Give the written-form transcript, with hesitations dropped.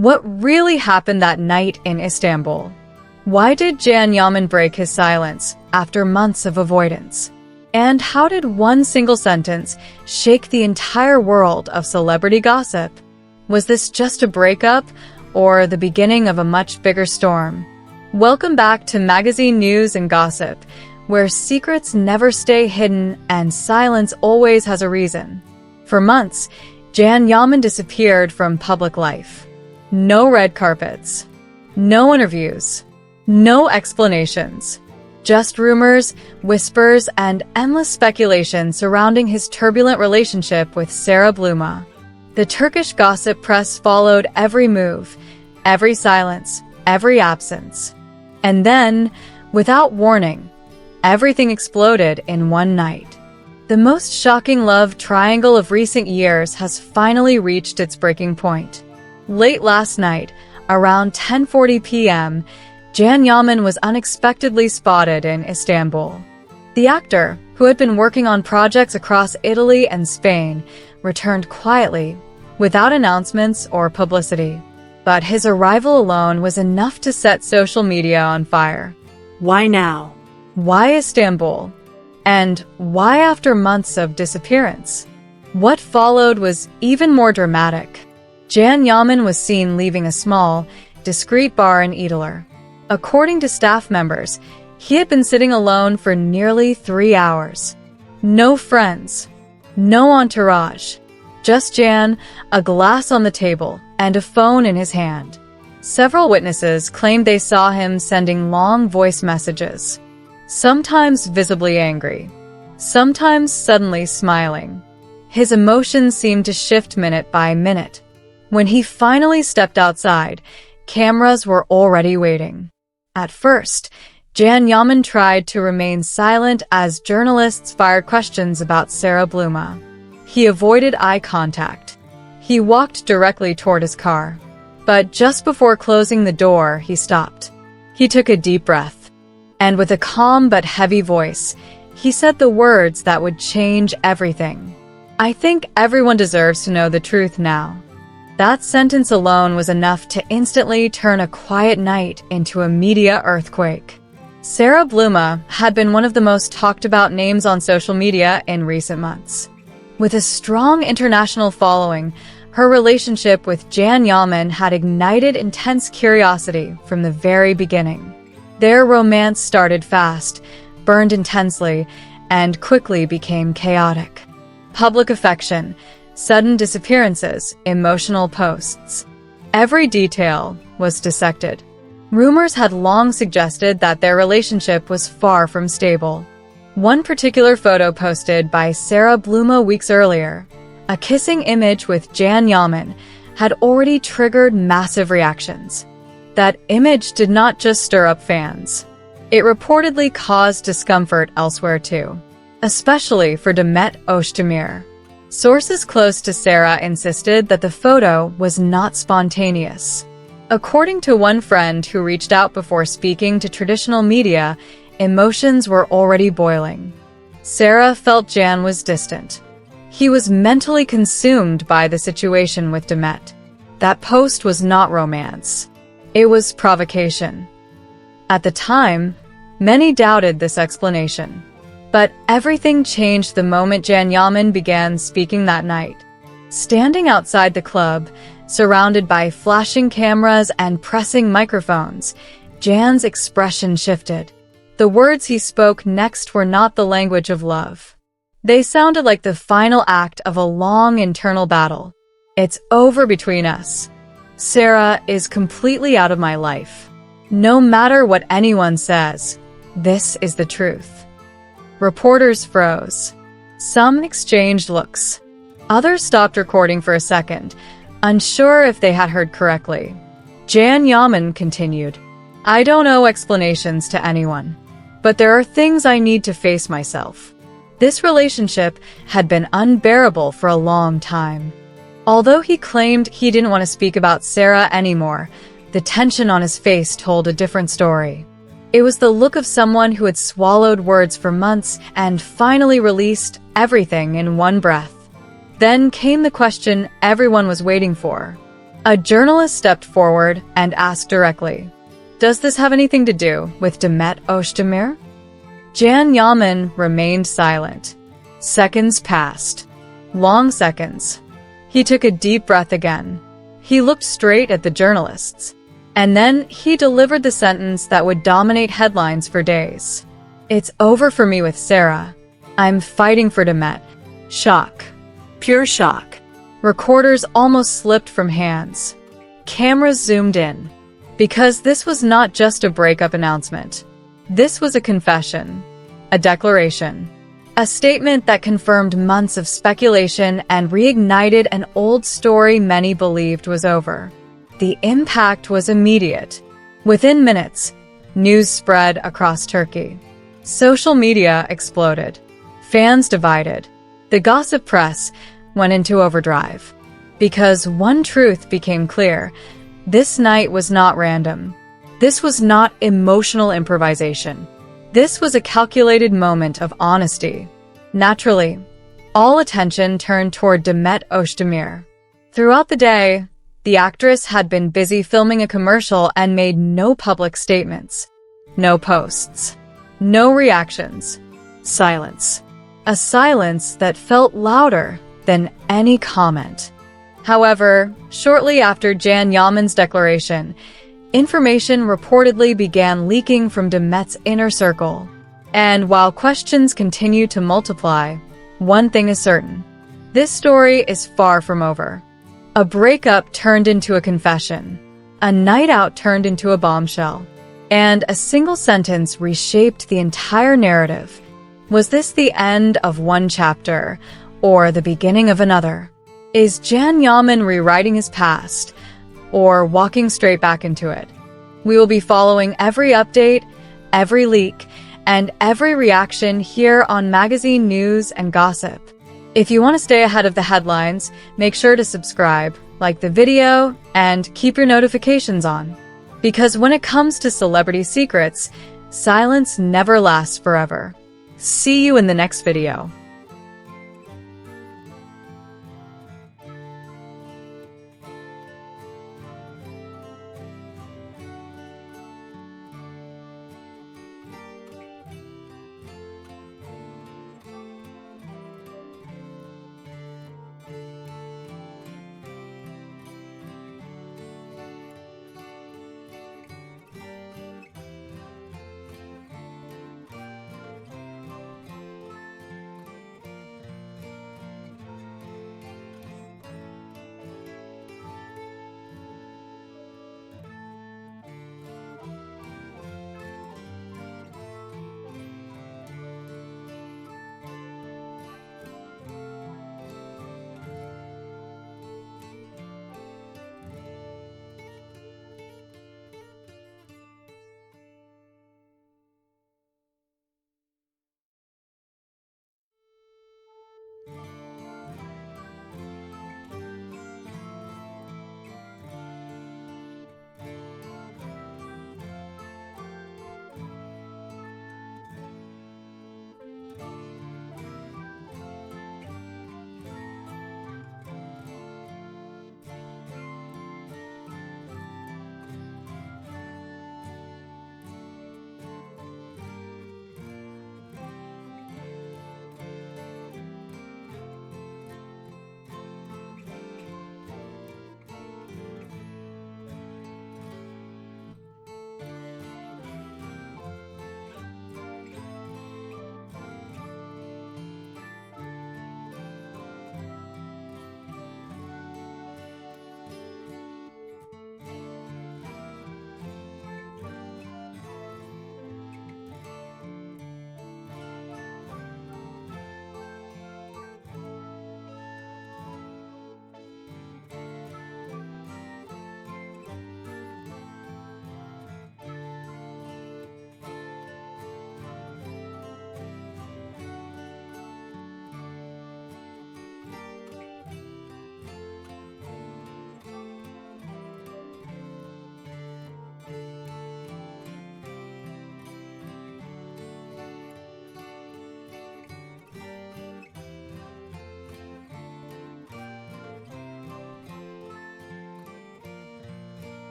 What really happened that night in Istanbul? Why did Jan Yammen break his silence after months of avoidance? And how did one single sentence shake the entire world of celebrity gossip? Was this just a breakup or the beginning of a much bigger storm? Welcome back to Magazine News and Gossip, where secrets never stay hidden and silence always has a reason. For months, Jan Yammen disappeared from public life. No red carpets, no interviews, no explanations. Just rumors, whispers, and endless speculation surrounding his turbulent relationship with Sara. The Turkish gossip press followed every move, every silence, every absence. And then, without warning, everything exploded in one night. The most shocking love triangle of recent years has finally reached its breaking point. Late last night, around 10:40 p.m., Jan Yammen was unexpectedly spotted in Istanbul. The actor, who had been working on projects across Italy and Spain, returned quietly, without announcements or publicity. But his arrival alone was enough to set social media on fire. Why now? Why Istanbul? And why after months of disappearance? What followed was even more dramatic. Jan Yammen was seen leaving a small, discreet bar in Italy. According to staff members, he had been sitting alone for nearly 3 hours. No friends, no entourage, just Jan, a glass on the table, and a phone in his hand. Several witnesses claimed they saw him sending long voice messages, sometimes visibly angry, sometimes suddenly smiling. His emotions seemed to shift minute by minute. When he finally stepped outside, cameras were already waiting. At first, Jan Yammen tried to remain silent as journalists fired questions about Sara. He avoided eye contact. He walked directly toward his car. But just before closing the door, he stopped. He took a deep breath. And with a calm but heavy voice, he said the words that would change everything. "I think everyone deserves to know the truth now." That sentence alone was enough to instantly turn a quiet night into a media earthquake. Sara had been one of the most talked about names on social media in recent months. With a strong international following, her relationship with Jan Yammen had ignited intense curiosity from the very beginning. Their romance started fast, burned intensely, and quickly became chaotic. Public affection, sudden disappearances, emotional posts. Every detail was dissected. Rumors had long suggested that their relationship was far from stable. One particular photo posted by Sara weeks earlier, a kissing image with Jan Yammen, had already triggered massive reactions. That image did not just stir up fans. It reportedly caused discomfort elsewhere too, especially for Demet. Sources close to Sara insisted that the photo was not spontaneous. According to one friend who reached out before speaking to traditional media, emotions were already boiling. Sara felt Jan was distant. He was mentally consumed by the situation with Demet. That post was not romance. It was provocation. At the time, many doubted this explanation. But everything changed the moment Jan Yammen began speaking that night. Standing outside the club, surrounded by flashing cameras and pressing microphones, Jan's expression shifted. The words he spoke next were not the language of love. They sounded like the final act of a long internal battle. "It's over between us. Sara is completely out of my life. No matter what anyone says, this is the truth." Reporters froze. Some exchanged looks. Others stopped recording for a second, unsure if they had heard correctly. Jan Yammen continued, "I don't owe explanations to anyone, but there are things I need to face myself." This relationship had been unbearable for a long time. Although he claimed he didn't want to speak about Sara anymore, the tension on his face told a different story. It was the look of someone who had swallowed words for months and finally released everything in one breath. Then came the question everyone was waiting for. A journalist stepped forward and asked directly, "Does this have anything to do with Demet Özdemir?" Jan Yammen remained silent. Seconds passed. Long seconds. He took a deep breath again. He looked straight at the journalists. And then he delivered the sentence that would dominate headlines for days. "It's over for me with Sara. I'm fighting for Demet." Shock. Pure shock. Recorders almost slipped from hands. Cameras zoomed in. Because this was not just a breakup announcement. This was a confession. A declaration. A statement that confirmed months of speculation and reignited an old story many believed was over. The impact was immediate. Within minutes, news spread across Turkey. Social media exploded. Fans divided. The gossip press went into overdrive. Because one truth became clear: this night was not random. This was not emotional improvisation. This was a calculated moment of honesty. Naturally, all attention turned toward Demet Özdemir. Throughout the day, the actress had been busy filming a commercial and made no public statements. No posts. No reactions. Silence. A silence that felt louder than any comment. However, shortly after Jan Yammen's declaration, information reportedly began leaking from Demet's inner circle. And while questions continue to multiply, one thing is certain. This story is far from over. A breakup turned into a confession. A night out turned into a bombshell. And a single sentence reshaped the entire narrative. Was this the end of one chapter, or the beginning of another? Is Jan Yammen rewriting his past, or walking straight back into it? We will be following every update, every leak, and every reaction here on Magazine News and Gossip. If you want to stay ahead of the headlines, make sure to subscribe, like the video, and keep your notifications on. Because when it comes to celebrity secrets, silence never lasts forever. See you in the next video.